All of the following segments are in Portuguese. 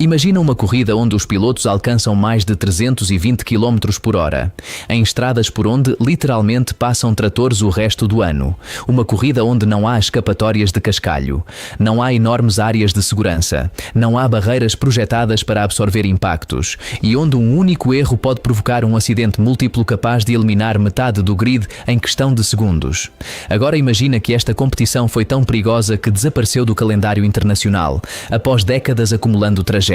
Imagina uma corrida onde os pilotos alcançam mais de 320 km por hora, em estradas por onde literalmente passam tratores o resto do ano. Uma corrida onde não há escapatórias de cascalho, não há enormes áreas de segurança, não há barreiras projetadas para absorver impactos e onde um único erro pode provocar um acidente múltiplo capaz de eliminar metade do grid em questão de segundos. Agora imagina que esta competição foi tão perigosa que desapareceu do calendário internacional, após décadas acumulando tragédias.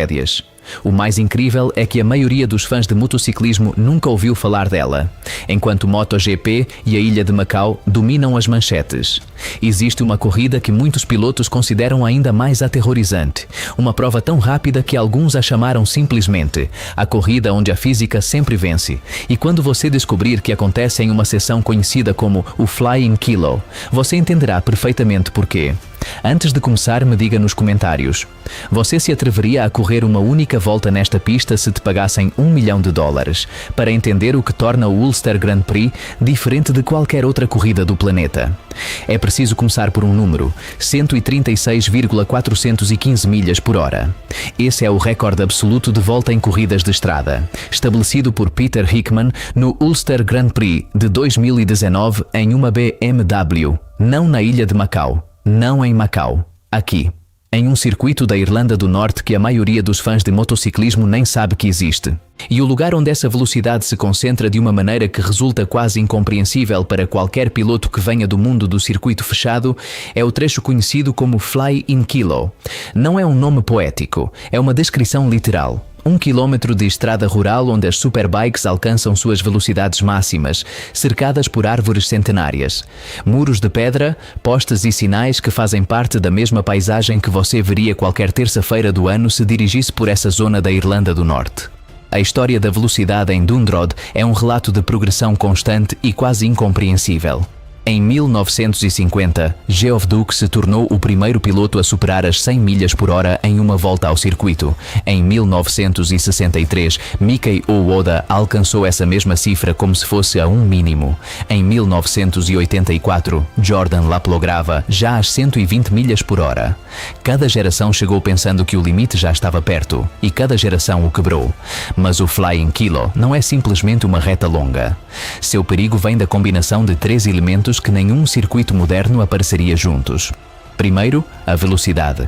O mais incrível é que a maioria dos fãs de motociclismo nunca ouviu falar dela, enquanto o MotoGP e a Ilha de Macau dominam as manchetes. Existe uma corrida que muitos pilotos consideram ainda mais aterrorizante, uma prova tão rápida que alguns a chamaram simplesmente a corrida onde a física sempre vence. E quando você descobrir que acontece em uma seção conhecida como o Flying Kilo, você entenderá perfeitamente porquê. Antes de começar, me diga nos comentários: você se atreveria a correr uma única volta nesta pista se te pagassem $1 milhão para entender o que torna o Ulster Grand Prix diferente de qualquer outra corrida do planeta? É preciso começar por um número: 136,415 milhas por hora. Esse é o recorde absoluto de volta em corridas de estrada, estabelecido por Peter Hickman no Ulster Grand Prix de 2019 em uma BMW, não na Ilha de Macau. Não em Macau, aqui, em um circuito da Irlanda do Norte que a maioria dos fãs de motociclismo nem sabe que existe. E o lugar onde essa velocidade se concentra de uma maneira que resulta quase incompreensível para qualquer piloto que venha do mundo do circuito fechado é o trecho conhecido como Fly-in Kilo. Não é um nome poético, é uma descrição literal. 1 quilômetro de estrada rural onde as superbikes alcançam suas velocidades máximas, cercadas por árvores centenárias. Muros de pedra, postes e sinais que fazem parte da mesma paisagem que você veria qualquer terça-feira do ano se dirigisse por essa zona da Irlanda do Norte. A história da velocidade em Dundrod é um relato de progressão constante e quase incompreensível. Em 1950, Geoff Duke se tornou o primeiro piloto a superar as 100 milhas por hora em uma volta ao circuito. Em 1963, Miki Owoda alcançou essa mesma cifra como se fosse a um mínimo. Em 1984, Jordan Laplograva já às 120 milhas por hora. Cada geração chegou pensando que o limite já estava perto, e cada geração o quebrou. Mas o Flying Kilo não é simplesmente uma reta longa. Seu perigo vem da combinação de 3 elementos que nenhum circuito moderno apareceria juntos. Primeiro, a velocidade.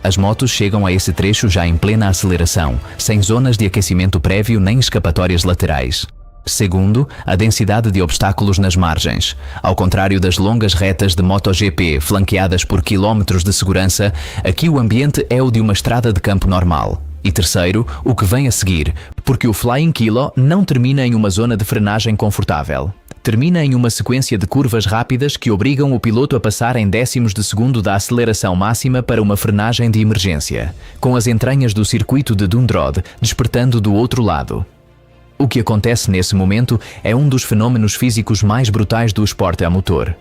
As motos chegam a esse trecho já em plena aceleração, sem zonas de aquecimento prévio nem escapatórias laterais. Segundo, a densidade de obstáculos nas margens. Ao contrário das longas retas de MotoGP flanqueadas por quilómetros de segurança, aqui o ambiente é o de uma estrada de campo normal. E terceiro, o que vem a seguir, porque o Flying Kilo não termina em uma zona de frenagem confortável. Termina em uma sequência de curvas rápidas que obrigam o piloto a passar em décimos de segundo da aceleração máxima para uma frenagem de emergência, com as entranhas do circuito de Dundrod despertando do outro lado. O que acontece nesse momento é um dos fenômenos físicos mais brutais do esporte a motor.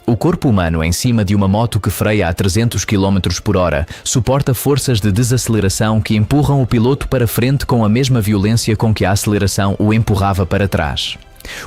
O corpo humano em cima de uma moto que freia a 300 km por hora suporta forças de desaceleração que empurram o piloto para frente com a mesma violência com que a aceleração o empurrava para trás.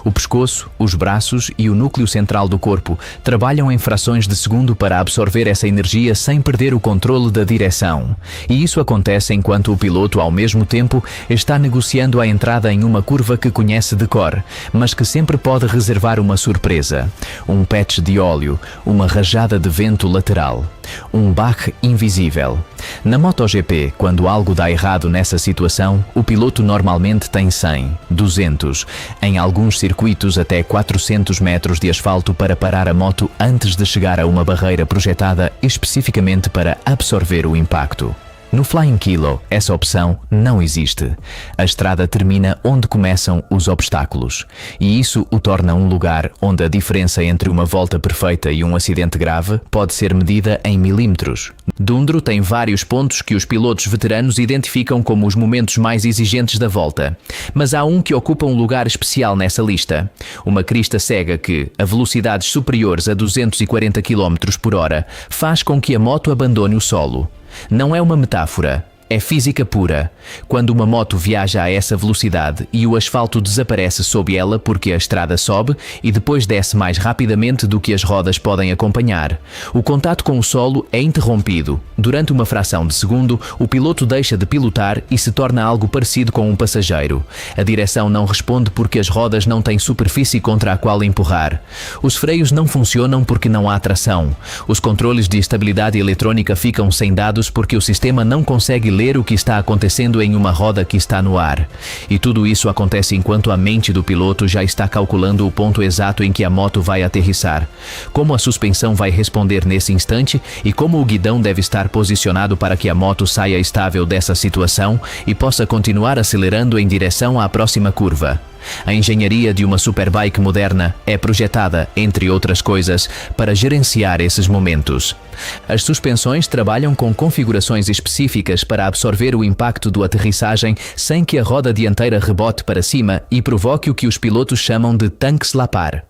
O pescoço, os braços e o núcleo central do corpo trabalham em frações de segundo para absorver essa energia sem perder o controle da direção. E isso acontece enquanto o piloto, ao mesmo tempo, está negociando a entrada em uma curva que conhece de cor, mas que sempre pode reservar uma surpresa. Um patch de óleo, uma rajada de vento lateral, um baque invisível. Na MotoGP, quando algo dá errado nessa situação, o piloto normalmente tem 100, 200, em alguns circuitos até 400 metros de asfalto para parar a moto antes de chegar a uma barreira projetada especificamente para absorver o impacto. No Flying Kilo, essa opção não existe. A estrada termina onde começam os obstáculos, e isso o torna um lugar onde a diferença entre uma volta perfeita e um acidente grave pode ser medida em milímetros. Dundro tem vários pontos que os pilotos veteranos identificam como os momentos mais exigentes da volta, mas há um que ocupa um lugar especial nessa lista. Uma crista cega que, a velocidades superiores a 240 km por hora, faz com que a moto abandone o solo. Não é uma metáfora, É física pura. Quando uma moto viaja a essa velocidade e o asfalto desaparece sob ela porque a estrada sobe e depois desce mais rapidamente do que as rodas podem acompanhar, o contato com o solo é interrompido. Durante uma fração de segundo, o piloto deixa de pilotar e se torna algo parecido com um passageiro. A direção não responde porque as rodas não têm superfície contra a qual empurrar. Os freios não funcionam porque não há tração. Os controles de estabilidade eletrônica ficam sem dados porque o sistema não consegue ler o que está acontecendo em uma roda que está no ar. E tudo isso acontece enquanto a mente do piloto já está calculando o ponto exato em que a moto vai aterrissar, como a suspensão vai responder nesse instante e como o guidão deve estar posicionado para que a moto saia estável dessa situação e possa continuar acelerando em direção à próxima curva. A engenharia de uma superbike moderna é projetada, entre outras coisas, para gerenciar esses momentos. As suspensões trabalham com configurações específicas para absorver o impacto da aterrissagem sem que a roda dianteira rebote para cima e provoque o que os pilotos chamam de tanque slapar.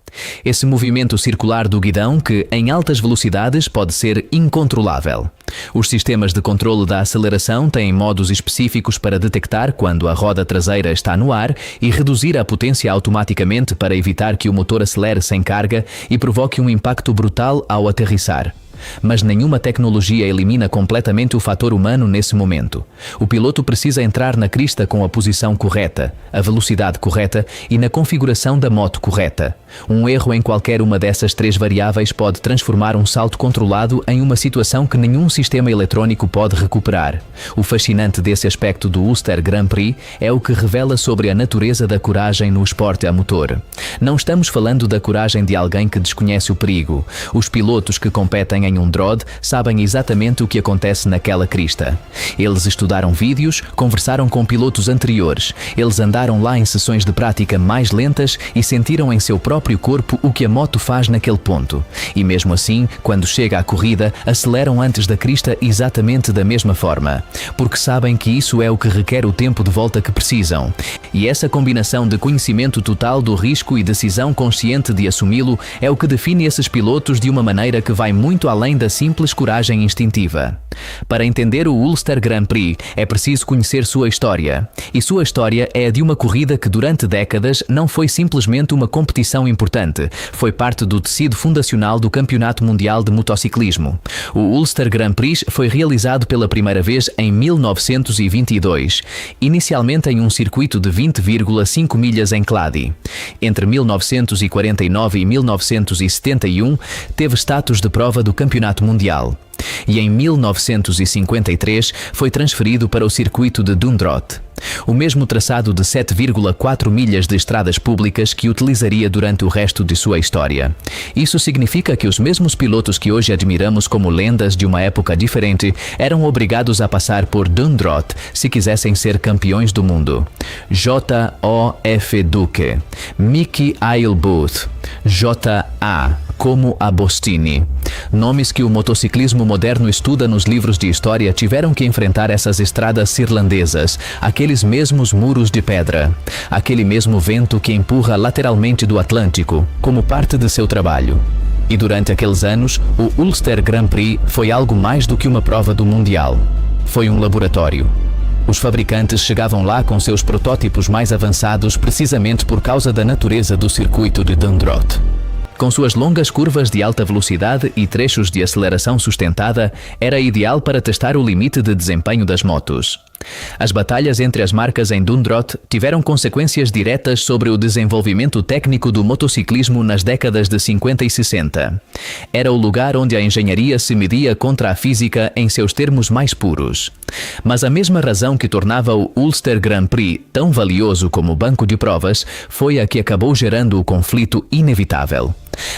Esse movimento circular do guidão que, em altas velocidades, pode ser incontrolável. Os sistemas de controle da aceleração têm modos específicos para detectar quando a roda traseira está no ar e reduzir a potência automaticamente para evitar que o motor acelere sem carga e provoque um impacto brutal ao aterrissar. Mas nenhuma tecnologia elimina completamente o fator humano nesse momento. O piloto precisa entrar na crista com a posição correta, a velocidade correta e na configuração da moto correta. Um erro em qualquer uma dessas três variáveis pode transformar um salto controlado em uma situação que nenhum sistema eletrônico pode recuperar. O fascinante desse aspecto do Ulster Grand Prix é o que revela sobre a natureza da coragem no esporte a motor. Não estamos falando da coragem de alguém que desconhece o perigo. Os pilotos que competem em um DROD sabem exatamente o que acontece naquela crista. Eles estudaram vídeos, conversaram com pilotos anteriores, eles andaram lá em sessões de prática mais lentas e sentiram em seu próprio corpo o que a moto faz naquele ponto. E mesmo assim, quando chega à corrida, aceleram antes da crista exatamente da mesma forma, porque sabem que isso é o que requer o tempo de volta que precisam. E essa combinação de conhecimento total do risco e decisão consciente de assumi-lo é o que define esses pilotos de uma maneira que vai muito além da simples coragem instintiva. Para entender o Ulster Grand Prix, é preciso conhecer sua história. E sua história é a de uma corrida que durante décadas não foi simplesmente uma competição importante, foi parte do tecido fundacional do Campeonato Mundial de Motociclismo. O Ulster Grand Prix foi realizado pela primeira vez em 1922, inicialmente em um circuito de 20,5 milhas em Clady. Entre 1949 e 1971, teve status de prova do Campeonato Mundial. E em 1953 foi transferido para o circuito de Dundrot, o mesmo traçado de 7,4 milhas de estradas públicas que utilizaria durante o resto de sua história. Isso significa que os mesmos pilotos que hoje admiramos como lendas de uma época diferente eram obrigados a passar por Dundrot se quisessem ser campeões do mundo. J.O.F. Duque, Mickey Ailbooth, J.A. como Agostini. Nomes que o motociclismo moderno estuda nos livros de história tiveram que enfrentar essas estradas irlandesas, aqueles mesmos muros de pedra, aquele mesmo vento que empurra lateralmente do Atlântico, como parte de seu trabalho. E durante aqueles anos, o Ulster Grand Prix foi algo mais do que uma prova do Mundial. Foi um laboratório. Os fabricantes chegavam lá com seus protótipos mais avançados precisamente por causa da natureza do circuito de Dundrot. Com suas longas curvas de alta velocidade e trechos de aceleração sustentada, era ideal para testar o limite de desempenho das motos. As batalhas entre as marcas em Dundrot tiveram consequências diretas sobre o desenvolvimento técnico do motociclismo nas décadas de 50 e 60. Era o lugar onde a engenharia se media contra a física em seus termos mais puros. Mas a mesma razão que tornava o Ulster Grand Prix tão valioso como banco de provas foi a que acabou gerando o conflito inevitável.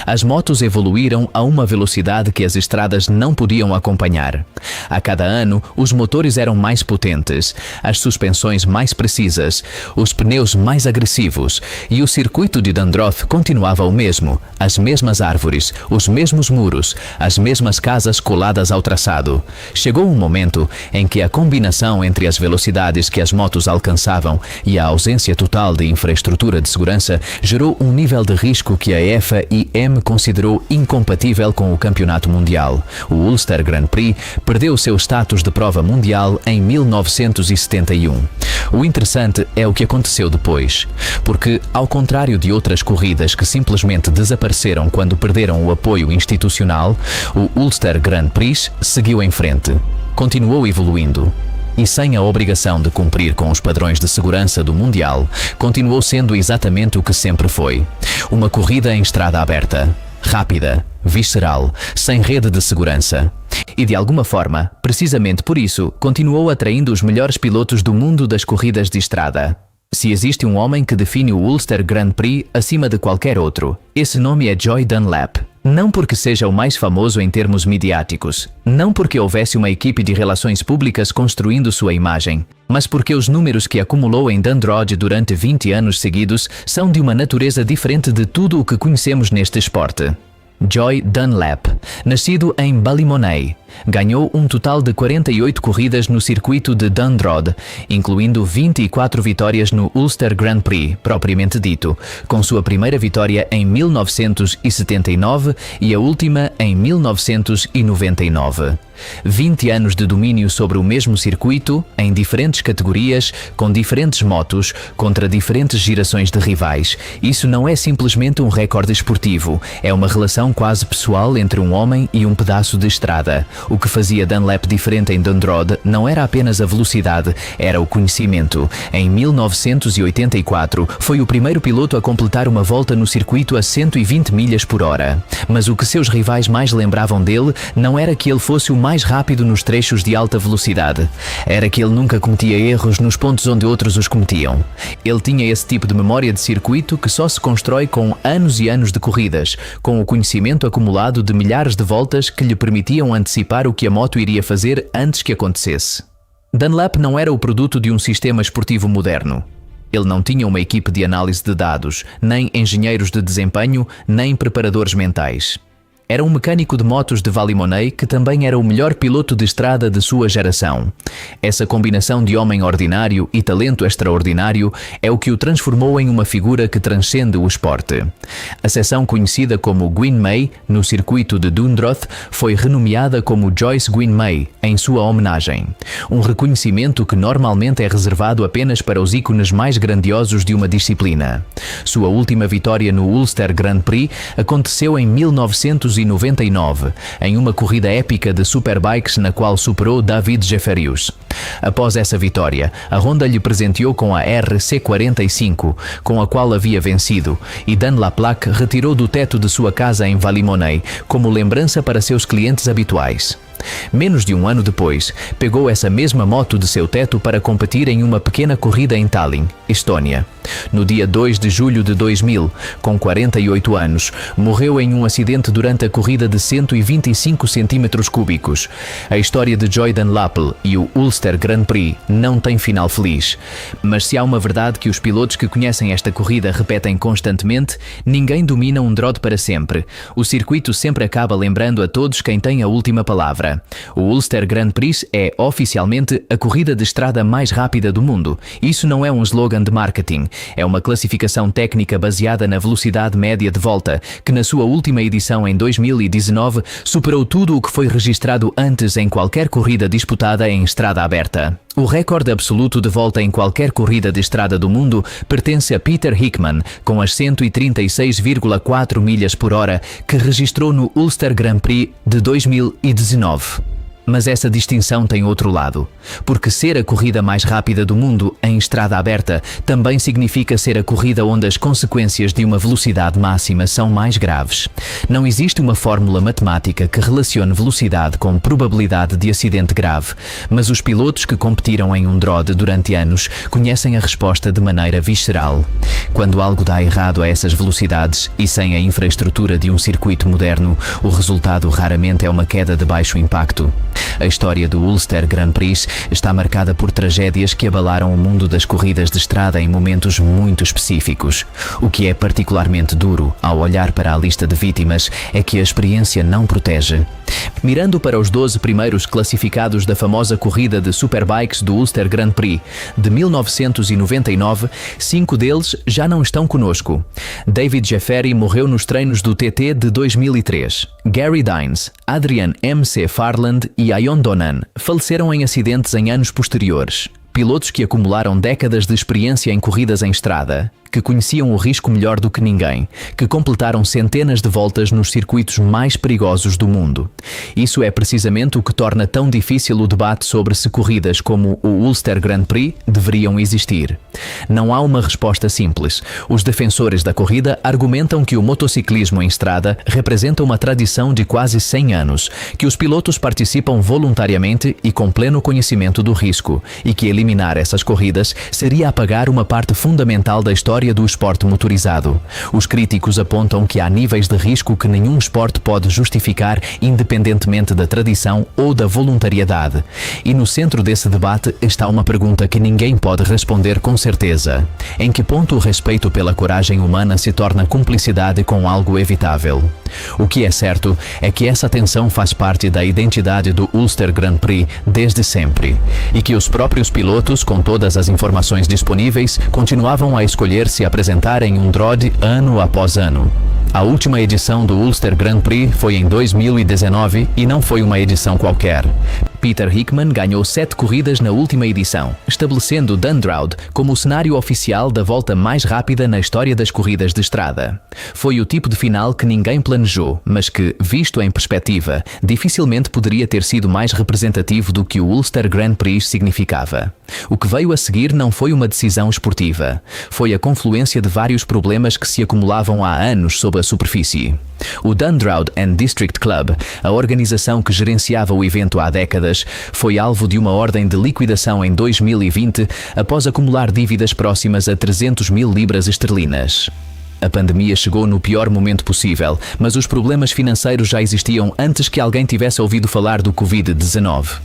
As motos evoluíram a uma velocidade que as estradas não podiam acompanhar. A cada ano, os motores eram mais potentes. potentes, as suspensões mais precisas, os pneus mais agressivos, e o circuito de Dundroth continuava o mesmo, as mesmas árvores, os mesmos muros, as mesmas casas coladas ao traçado. Chegou um momento em que a combinação entre as velocidades que as motos alcançavam e a ausência total de infraestrutura de segurança gerou um nível de risco que a FIM considerou incompatível com o campeonato mundial. O Ulster Grand Prix perdeu seu status de prova mundial em 1971. O interessante é o que aconteceu depois, porque, ao contrário de outras corridas que simplesmente desapareceram quando perderam o apoio institucional, o Ulster Grand Prix seguiu em frente, continuou evoluindo. E sem a obrigação de cumprir com os padrões de segurança do Mundial, continuou sendo exatamente o que sempre foi. Uma corrida em estrada aberta, rápida, visceral, sem rede de segurança. E de alguma forma, precisamente por isso, continuou atraindo os melhores pilotos do mundo das corridas de estrada. Se existe um homem que define o Ulster Grand Prix acima de qualquer outro, esse nome é Joy Dunlap. Não porque seja o mais famoso em termos midiáticos, não porque houvesse uma equipe de relações públicas construindo sua imagem, mas porque os números que acumulou em Dundroth durante 20 anos seguidos são de uma natureza diferente de tudo o que conhecemos neste esporte. Joy Dunlap, nascido em Ballymoney, ganhou um total de 48 corridas no circuito de Dundroth, incluindo 24 vitórias no Ulster Grand Prix, propriamente dito, com sua primeira vitória em 1979 e a última em 1999. 20 anos de domínio sobre o mesmo circuito, em diferentes categorias, com diferentes motos, contra diferentes gerações de rivais. Isso não é simplesmente um recorde esportivo, é uma relação quase pessoal entre um homem e um pedaço de estrada. O que fazia Dunlap diferente em Dundroth não era apenas a velocidade, era o conhecimento. Em 1984, foi o primeiro piloto a completar uma volta no circuito a 120 milhas por hora. Mas o que seus rivais mais lembravam dele não era que ele fosse o mais rápido nos trechos de alta velocidade. Era que ele nunca cometia erros nos pontos onde outros os cometiam. Ele tinha esse tipo de memória de circuito que só se constrói com anos e anos de corridas, com o conhecimento acumulado de milhares de voltas que lhe permitiam antecipar o que a moto iria fazer antes que acontecesse. Dunlap não era o produto de um sistema esportivo moderno. Ele não tinha uma equipe de análise de dados, nem engenheiros de desempenho, nem preparadores mentais. Era um mecânico de motos de Ballymoney que também era o melhor piloto de estrada de sua geração. Essa combinação de homem ordinário e talento extraordinário é o que o transformou em uma figura que transcende o esporte. A seção conhecida como Gwyn May, no circuito de Dundroth, foi renomeada como Joyce Gwyn May, em sua homenagem. Um reconhecimento que normalmente é reservado apenas para os ícones mais grandiosos de uma disciplina. Sua última vitória no Ulster Grand Prix aconteceu em 1999, em uma corrida épica de superbikes na qual superou David Jefferius. Após essa vitória, a Honda lhe presenteou com a RC45, com a qual havia vencido, e Dunlap retirou do teto de sua casa em Ballymoney como lembrança para seus clientes habituais. Menos de um ano depois, pegou essa mesma moto de seu teto para competir em uma pequena corrida em Tallinn, Estónia. No dia 2 de julho de 2000, com 48 anos, morreu em um acidente durante a corrida de 125 centímetros cúbicos. A história de Joy Dunlap e o Ulster Grand Prix não tem final feliz. Mas se há uma verdade que os pilotos que conhecem esta corrida repetem constantemente, ninguém domina um Dundroth para sempre. O circuito sempre acaba lembrando a todos quem tem a última palavra. O Ulster Grand Prix é, oficialmente, a corrida de estrada mais rápida do mundo. Isso não é um slogan de marketing. É uma classificação técnica baseada na velocidade média de volta, que na sua última edição em 2019 superou tudo o que foi registrado antes em qualquer corrida disputada em estrada aberta. O recorde absoluto de volta em qualquer corrida de estrada do mundo pertence a Peter Hickman, com as 136,4 milhas por hora que registrou no Ulster Grand Prix de 2019. Mas essa distinção tem outro lado, porque ser a corrida mais rápida do mundo em estrada aberta também significa ser a corrida onde as consequências de uma velocidade máxima são mais graves. Não existe uma fórmula matemática que relacione velocidade com probabilidade de acidente grave, mas os pilotos que competiram em Dundroth durante anos conhecem a resposta de maneira visceral. Quando algo dá errado a essas velocidades e sem a infraestrutura de um circuito moderno, o resultado raramente é uma queda de baixo impacto. A história do Ulster Grand Prix está marcada por tragédias que abalaram o mundo das corridas de estrada em momentos muito específicos. O que é particularmente duro ao olhar para a lista de vítimas é que a experiência não protege. Mirando para os 12 primeiros classificados da famosa corrida de Superbikes do Ulster Grand Prix de 1999, 5 deles já não estão conosco. David Jefferies morreu nos treinos do TT de 2003. Gary Dines, Adrian M.C. Farland e Ion Donan faleceram em acidentes em anos posteriores. Pilotos que acumularam décadas de experiência em corridas em estrada, que conheciam o risco melhor do que ninguém, que completaram centenas de voltas nos circuitos mais perigosos do mundo. Isso é precisamente o que torna tão difícil o debate sobre se corridas como o Ulster Grand Prix deveriam existir. Não há uma resposta simples. Os defensores da corrida argumentam que o motociclismo em estrada representa uma tradição de quase 100 anos, que os pilotos participam voluntariamente e com pleno conhecimento do risco, e que eliminar essas corridas seria apagar uma parte fundamental da história do esporte motorizado. Os críticos apontam que há níveis de risco que nenhum esporte pode justificar independentemente da tradição ou da voluntariedade. E no centro desse debate está uma pergunta que ninguém pode responder com certeza. Em que ponto o respeito pela coragem humana se torna cumplicidade com algo evitável? O que é certo é que essa tensão faz parte da identidade do Ulster Grand Prix desde sempre, e que os próprios pilotos, com todas as informações disponíveis, continuavam a escolher se apresentar em um Drode ano após ano. A última edição do Ulster Grand Prix foi em 2019 e não foi uma edição qualquer. Peter Hickman ganhou 7 corridas na última edição, estabelecendo Dundroud como o cenário oficial da volta mais rápida na história das corridas de estrada. Foi o tipo de final que ninguém planejou, mas que, visto em perspectiva, dificilmente poderia ter sido mais representativo do que o Ulster Grand Prix significava. O que veio a seguir não foi uma decisão esportiva, foi a confluência de vários problemas que se acumulavam há anos sob a superfície. O Dundroud and District Club, a organização que gerenciava o evento há décadas, foi alvo de uma ordem de liquidação em 2020 após acumular dívidas próximas a 300 mil libras esterlinas. A pandemia chegou no pior momento possível, mas os problemas financeiros já existiam antes que alguém tivesse ouvido falar do Covid-19.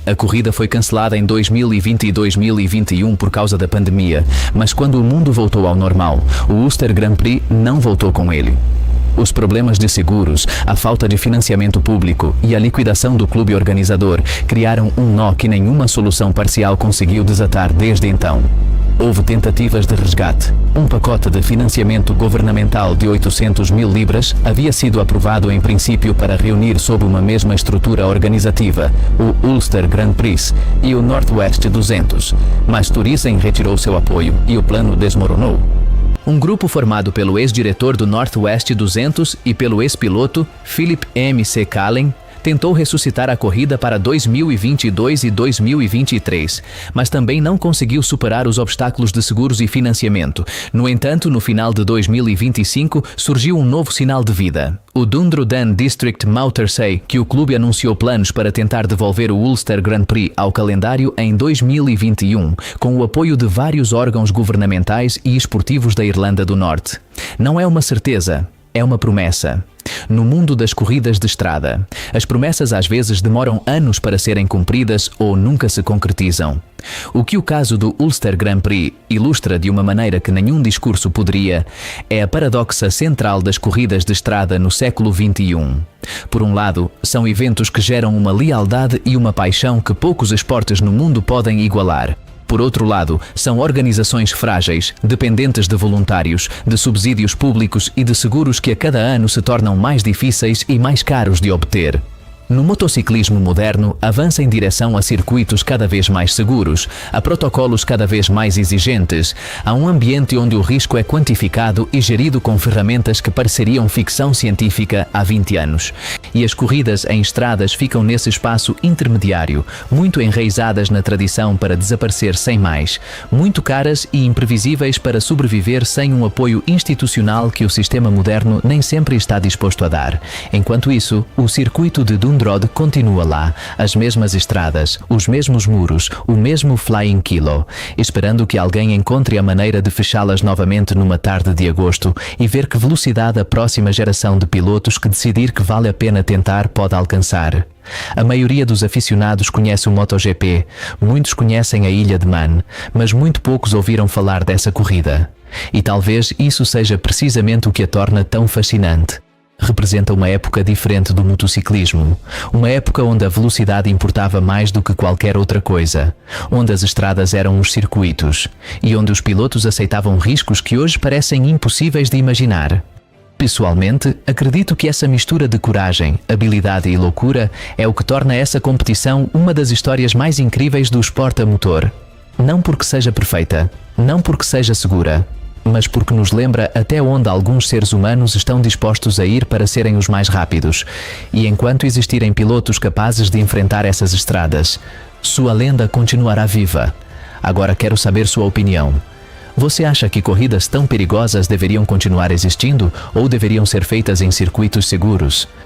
A corrida foi cancelada em 2020 e 2021 por causa da pandemia, mas quando o mundo voltou ao normal, o Ulster Grand Prix não voltou com ele. Os problemas de seguros, a falta de financiamento público e a liquidação do clube organizador criaram um nó que nenhuma solução parcial conseguiu desatar desde então. Houve tentativas de resgate. Um pacote de financiamento governamental de 800 mil libras havia sido aprovado em princípio para reunir sob uma mesma estrutura organizativa o Ulster Grand Prix e o Northwest 200, mas Turizen retirou seu apoio e o plano desmoronou. Um grupo formado pelo ex-diretor do Northwest 200 e pelo ex-piloto Philip M.C. Callen tentou ressuscitar a corrida para 2022 e 2023, mas também não conseguiu superar os obstáculos de seguros e financiamento. No entanto, no final de 2025, surgiu um novo sinal de vida. O Dundrodan District Motorsay, que o clube anunciou planos para tentar devolver o Ulster Grand Prix ao calendário em 2021, com o apoio de vários órgãos governamentais e esportivos da Irlanda do Norte. Não é uma certeza, é uma promessa. No mundo das corridas de estrada, as promessas às vezes demoram anos para serem cumpridas ou nunca se concretizam. O que o caso do Ulster Grand Prix ilustra de uma maneira que nenhum discurso poderia é a paradoxa central das corridas de estrada no século XXI. Por um lado, são eventos que geram uma lealdade e uma paixão que poucos esportes no mundo podem igualar. Por outro lado, são organizações frágeis, dependentes de voluntários, de subsídios públicos e de seguros que a cada ano se tornam mais difíceis e mais caros de obter. No motociclismo moderno, avança em direção a circuitos cada vez mais seguros, a protocolos cada vez mais exigentes, a um ambiente onde o risco é quantificado e gerido com ferramentas que pareceriam ficção científica há 20 anos. E as corridas em estradas ficam nesse espaço intermediário, muito enraizadas na tradição para desaparecer sem mais, muito caras e imprevisíveis para sobreviver sem um apoio institucional que o sistema moderno nem sempre está disposto a dar. Enquanto isso, o circuito de Dundrodan Road continua lá, as mesmas estradas, os mesmos muros, o mesmo Flying Kilo, esperando que alguém encontre a maneira de fechá-las novamente numa tarde de agosto e ver que velocidade a próxima geração de pilotos que decidir que vale a pena tentar pode alcançar. A maioria dos aficionados conhece o MotoGP, muitos conhecem a Ilha de Man, mas muito poucos ouviram falar dessa corrida. E talvez isso seja precisamente o que a torna tão fascinante. Representa uma época diferente do motociclismo, uma época onde a velocidade importava mais do que qualquer outra coisa, onde as estradas eram os circuitos e onde os pilotos aceitavam riscos que hoje parecem impossíveis de imaginar. Pessoalmente, acredito que essa mistura de coragem, habilidade e loucura é o que torna essa competição uma das histórias mais incríveis do esporte a motor. Não porque seja perfeita, não porque seja segura, mas porque nos lembra até onde alguns seres humanos estão dispostos a ir para serem os mais rápidos. E enquanto existirem pilotos capazes de enfrentar essas estradas, sua lenda continuará viva. Agora quero saber sua opinião. Você acha que corridas tão perigosas deveriam continuar existindo ou deveriam ser feitas em circuitos seguros?